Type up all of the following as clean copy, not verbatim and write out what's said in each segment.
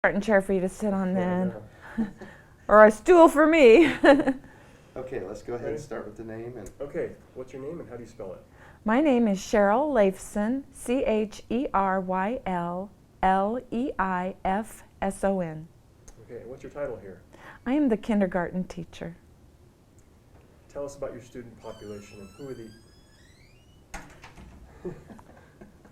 Garden chair for you to sit on then. Yeah. Or a stool for me. Okay, let's go ahead and Ready? start with the name. And Okay, what's your name and how do you spell it? My name is Cheryl Leifson, Cherylleifson. Okay, and what's your title here? I am the kindergarten teacher. Tell us about your student population and who are the...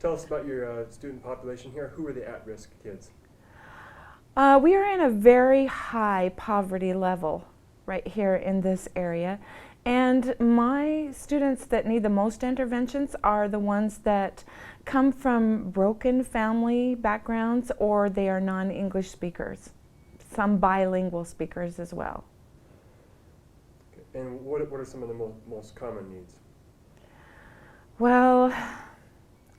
Tell us about your student population here. Who are the at-risk kids? We are in a very high poverty level right here in this area. And my students that need the most interventions are the ones that come from broken family backgrounds or they are non-English speakers. Some bilingual speakers as well. Okay. And what are some of the most common needs? Well,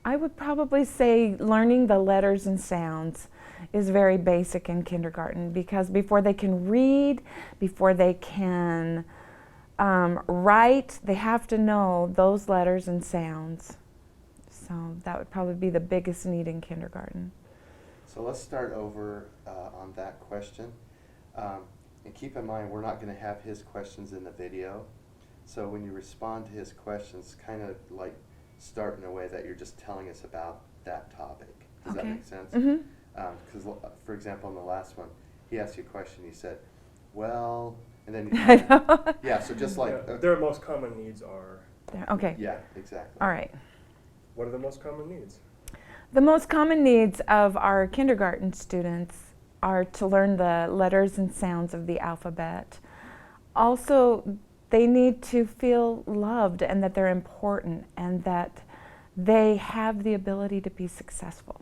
I would probably say learning the letters and sounds is very basic in kindergarten, because before they can read, before they can write, they have to know those letters and sounds. So that would probably be the biggest need in kindergarten. so let's start over on that question. And keep in mind, we're not going to have his questions in the video. So when you respond to his questions, kind of like start in a way that you're just telling us about that topic. Does that make sense? Mm-hmm. Because, for example, in the last one, he asked you a question. He said, "Well," and then I know. yeah. So just like Yeah, their most common needs are... Okay. yeah, exactly. All right. What are the most common needs? The most common needs of our kindergarten students are to learn the letters and sounds of the alphabet. Also, they need to feel loved and that they're important and that they have the ability to be successful.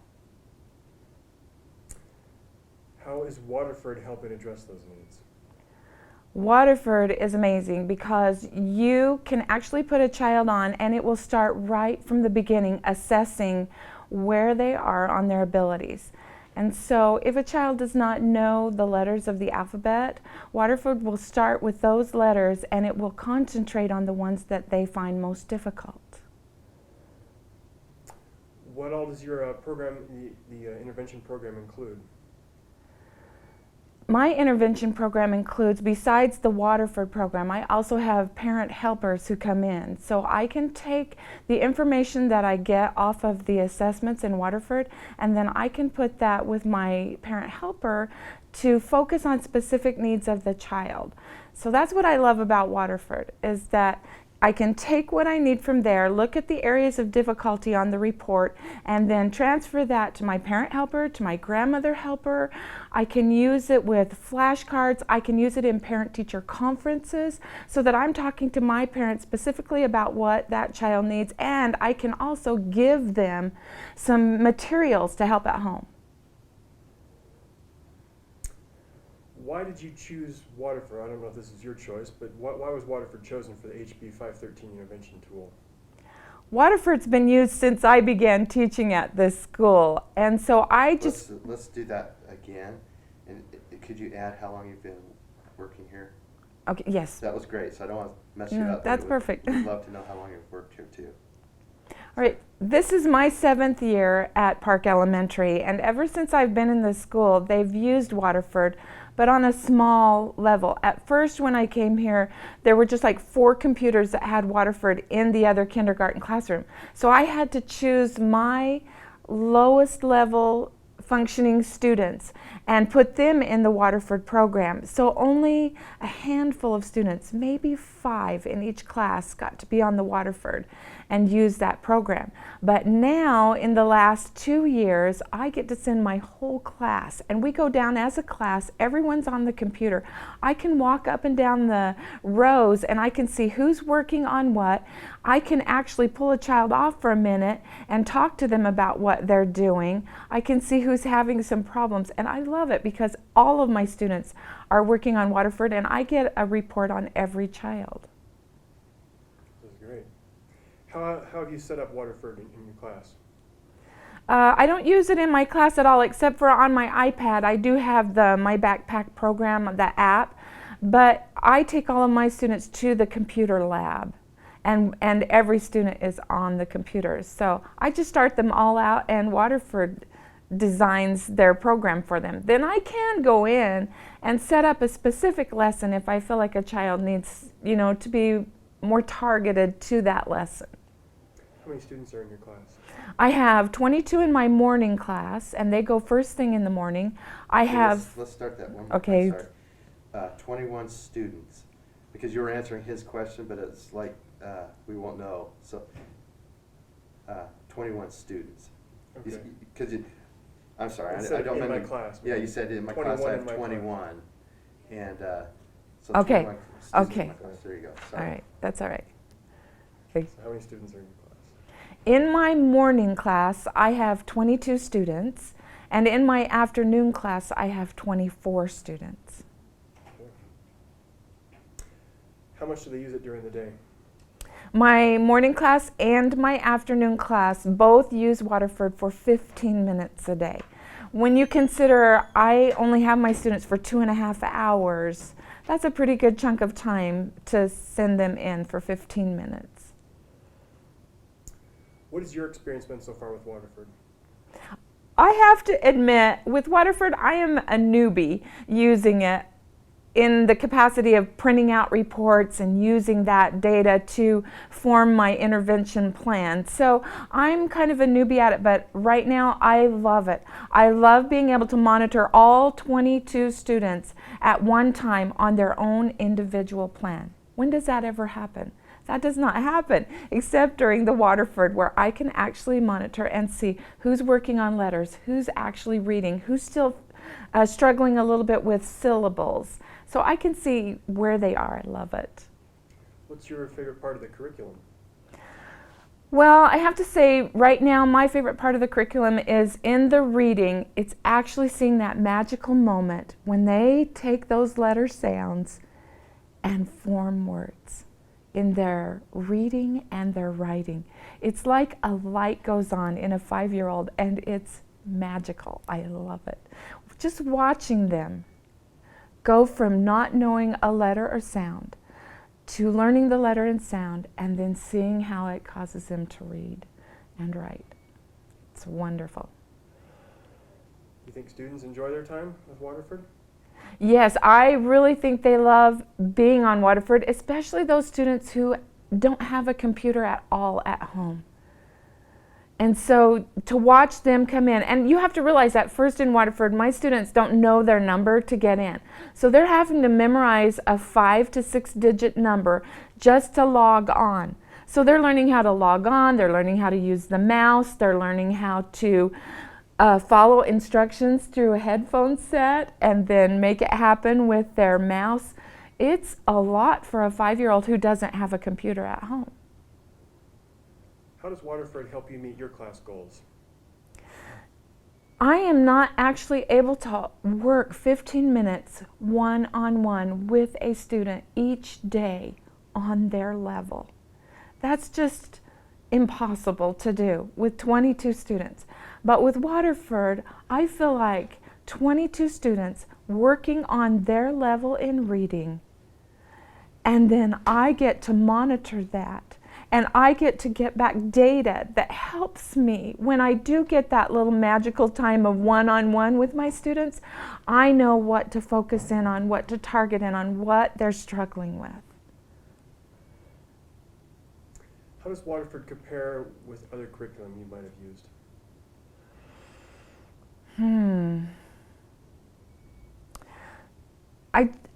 How is Waterford helping address those needs? Waterford is amazing because you can actually put a child on and it will start right from the beginning assessing where they are on their abilities. And so if a child does not know the letters of the alphabet, Waterford will start with those letters and it will concentrate on the ones that they find most difficult. What all does your program, the intervention program, include? My intervention program includes, besides the Waterford program, I also have parent helpers who come in. So I can take the information that I get off of the assessments in Waterford, and then I can put that with my parent helper to focus on specific needs of the child. So that's what I love about Waterford, is that I can take what I need from there, look at the areas of difficulty on the report, and then transfer that to my parent helper, to my grandmother helper. I can use it with flashcards. I can use it in parent-teacher conferences so that I'm talking to my parents specifically about what that child needs, and I can also give them some materials to help at home. Why did you choose Waterford? I don't know if this is your choice, but why was Waterford chosen for the HB 513 intervention tool? Waterford's been used since I began teaching at this school, and so I just... Let's do that again. And could you add how long you've been working here? Okay, yes. That was great, so I don't want to mess you No, up. that's perfect. We'd love to know how long you've worked here, too. All right, this is my 7th year at Park Elementary, and ever since I've been in this school, they've used Waterford, but on a small level. At first, when I came here, there were just like 4 computers that had Waterford in the other kindergarten classroom. So I had to choose my lowest level functioning students and put them in the Waterford program. So only a handful of students, maybe 5 in each class, got to be on the Waterford and use that program. But now, in the last 2 years, I get to send my whole class, and we go down as a class. Everyone's on the computer. I can walk up and down the rows and I can see who's working on what. I can actually pull a child off for a minute and talk to them about what they're doing. I can see who's having some problems, and I love it because all of my students are working on Waterford and I get a report on every child. This is great. How have you set up Waterford in your class? I don't use it in my class at all, except for on my iPad. I do have the My Backpack program, the app, but I take all of my students to the computer lab, and every student is on the computers. So I just start them all out, and Waterford designs their program for them. Then I can go in and set up a specific lesson if I feel like a child needs, to be more targeted to that lesson. How many students are in your class? I have 22 in my morning class, and they go first thing in the morning. I Okay, have, let's start that one more okay. time, sorry. 21 students, because you were answering his question, but it's like we won't know. So 21 students. Okay. Because I'm sorry, I I said don't in remember. my class. Yeah, you said in my class I have 21, and so Okay. 21 students Okay. in my class. There you go. all Sorry. right, that's all right. So how many students are in your class? In my morning class, I have 22 students, and in my afternoon class, I have 24 students. Okay. How much do they use it during the day? My morning class and my afternoon class both use Waterford for 15 minutes a day. When you consider I only have my students for 2.5 hours, that's a pretty good chunk of time to send them in for 15 minutes. What has your experience been so far with Waterford? I have to admit, with Waterford, I am a newbie using it in the capacity of printing out reports and using that data to form my intervention plan. So I'm kind of a newbie at it, but right now I love it. I love being able to monitor all 22 students at one time on their own individual plan. When does that ever happen? That does not happen except during the Waterford, where I can actually monitor and see who's working on letters, who's actually reading, who's still struggling a little bit with syllables. So I can see where they are. I love it. What's your favorite part of the curriculum? Well, I have to say right now my favorite part of the curriculum is in the reading. It's actually seeing that magical moment when they take those letter sounds and form words in their reading and their writing. It's like a light goes on in a 5-year-old, and it's magical. I love it. Just watching them go from not knowing a letter or sound to learning the letter and sound, and then seeing how it causes them to read and write. It's wonderful. Do you think students enjoy their time with Waterford? Yes, I really think they love being on Waterford, especially those students who don't have a computer at all at home. And so to watch them come in, and you have to realize that first in Waterford, my students don't know their number to get in. So they're having to memorize a 5 to 6 digit number just to log on. So they're learning how to log on, they're learning how to use the mouse, they're learning how to follow instructions through a headphone set and then make it happen with their mouse. It's a lot for a 5-year-old who doesn't have a computer at home. How does Waterford help you meet your class goals? I am not actually able to work 15 minutes one-on-one with a student each day on their level. That's just impossible to do with 22 students. But with Waterford, I feel like 22 students working on their level in reading, and then I get to monitor that. And I get to get back data that helps me when I do get that little magical time of one-on-one with my students. I know what to focus in on, what to target in on, what they're struggling with. How does Waterford compare with other curriculum you might have used?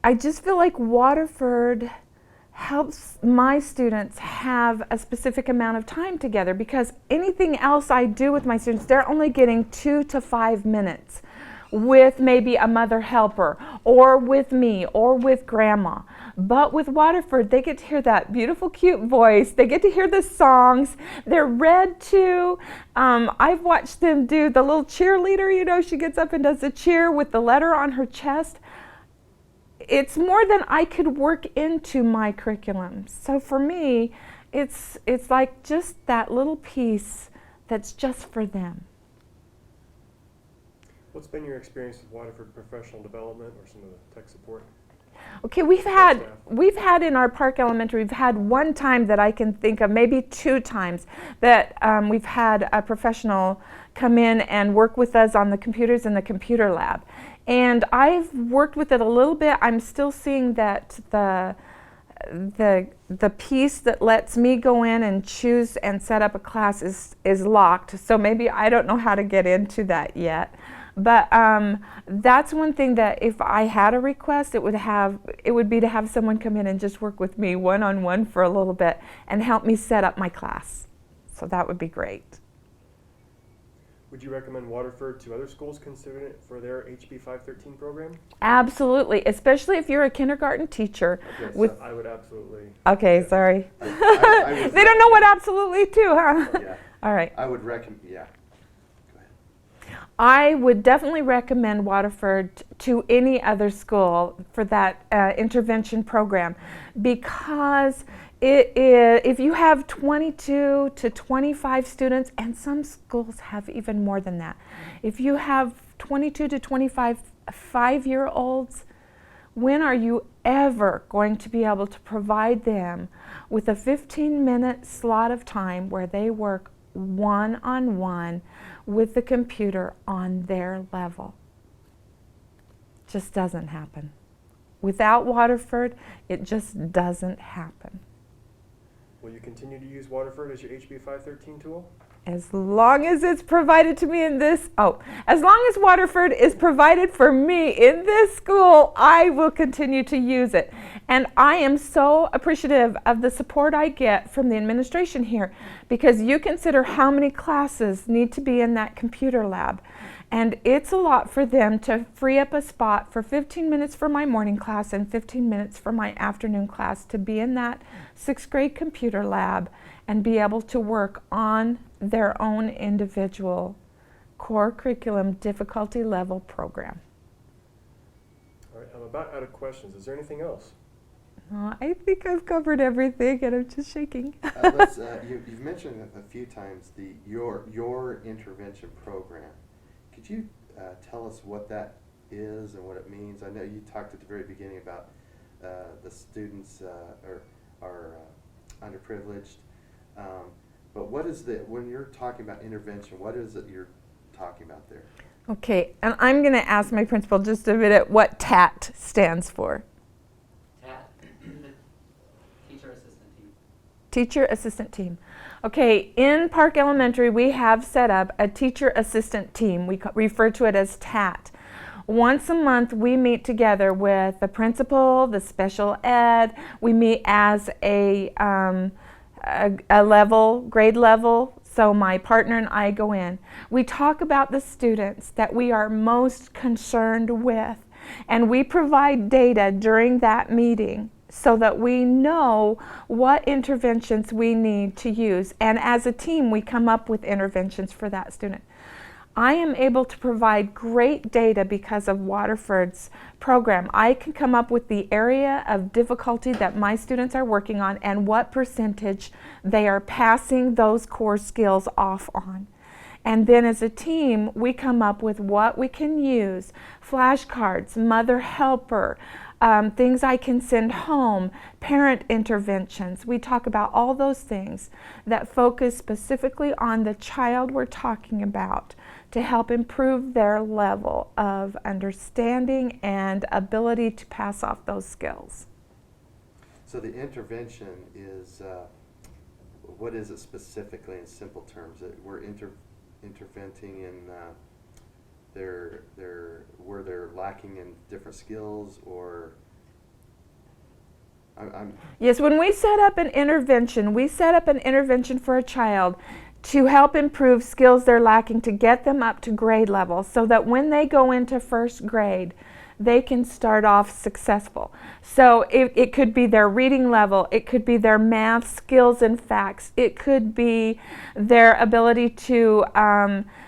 I just feel like Waterford helps my students have a specific amount of time together, because anything else I do with my students, they're only getting 2 to 5 minutes with maybe a mother helper or with me or with grandma. But with Waterford, they get to hear that beautiful, cute voice. They get to hear the songs. They're read to. I've watched them do the little cheerleader, she gets up and does a cheer with the letter on her chest. It's more than I could work into my curriculum. So for me, it's like just that little piece that's just for them. What's been your experience with Waterford professional development or some of the tech support? Okay, we've had in our Park Elementary, we've had one time that I can think of, maybe 2 times, that we've had a professional come in and work with us on the computers in the computer lab. And I've worked with it a little bit. I'm still seeing that the piece that lets me go in and choose and set up a class is locked. So maybe I don't know how to get into that yet. But that's one thing that if I had a request, it would be to have someone come in and just work with me one-on-one for a little bit and help me set up my class. So that would be great. Would you recommend Waterford to other schools considering it for their HB 513 program? Absolutely, especially if you're a kindergarten teacher. Yes, I would absolutely. Okay, yeah. sorry. I They don't know what absolutely to, huh? Yeah. All right. I would recommend, yeah. Go ahead. I would definitely recommend Waterford to any other school for that intervention program, because if you have 22 to 25 students, and some schools have even more than that, if you have 22 to 25 5-year-olds, when are you ever going to be able to provide them with a 15-minute slot of time where they work one-on-one with the computer on their level? Just doesn't happen. Without Waterford, it just doesn't happen. Will you continue to use Waterford as your HB 513 tool? As long as it's provided to me in this, as long as Waterford is provided for me in this school, I will continue to use it. And I am so appreciative of the support I get from the administration here, because you consider how many classes need to be in that computer lab. And it's a lot for them to free up a spot for 15 minutes for my morning class and 15 minutes for my afternoon class to be in that 6th grade computer lab and be able to work on their own individual core curriculum difficulty level program. All right, I'm about out of questions. Is there anything else? I think I've covered everything, and I'm just shaking. You've mentioned a few times your intervention program. Could you tell us what that is and what it means? I know you talked at the very beginning about the students are underprivileged, but what is when you're talking about intervention, what is it you're talking about there? Okay, and I'm going to ask my principal just a minute what TAT stands for. TAT, Teacher Assistant Team. Teacher Assistant Team. Okay, in Park Elementary, we have set up a Teacher Assistant Team. We refer to it as TAT. Once a month, we meet together with the principal, the special ed. We meet as a grade level. So my partner and I go in. We talk about the students that we are most concerned with, and we provide data during that meeting so that we know what interventions we need to use. And as a team, we come up with interventions for that student. I am able to provide great data because of Waterford's program. I can come up with the area of difficulty that my students are working on and what percentage they are passing those core skills off on. And then as a team, we come up with what we can use: flashcards, mother helper, things I can send home, parent interventions. We talk about all those things that focus specifically on the child we're talking about to help improve their level of understanding and ability to pass off those skills. So the intervention is, what is it specifically in simple terms? We're interventing in where they're lacking in different skills, or Yes, when we set up an intervention, for a child to help improve skills they're lacking, to get them up to grade level so that when they go into 1st grade, they can start off successful. So it could be their reading level, it could be their math skills and facts, it could be their ability to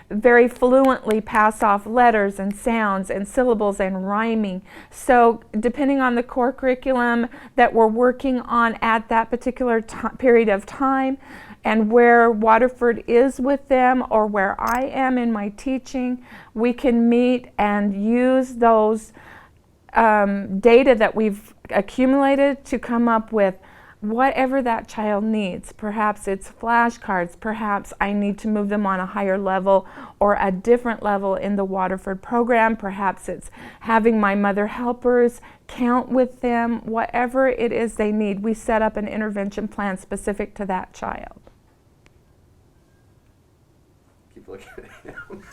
very fluently pass off letters and sounds and syllables and rhyming. So depending on the core curriculum that we're working on at that particular period of time, and where Waterford is with them or where I am in my teaching, we can meet and use those data that we've accumulated to come up with whatever that child needs. Perhaps it's flashcards, perhaps I need to move them on a higher level or a different level in the Waterford program, perhaps it's having my mother helpers count with them, whatever it is they need, we set up an intervention plan specific to that child. Keep looking at him.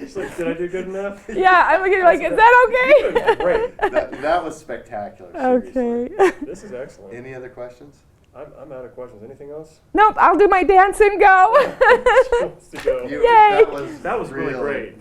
It's like, did I do good enough? Yeah, I'm looking like, is that You did great. That was spectacular. okay? Seriously. Okay. This is excellent. Any other questions? I'm out of questions. Anything else? Nope, I'll do my dance and go. Wants to go. You- Yay. That was That was really great.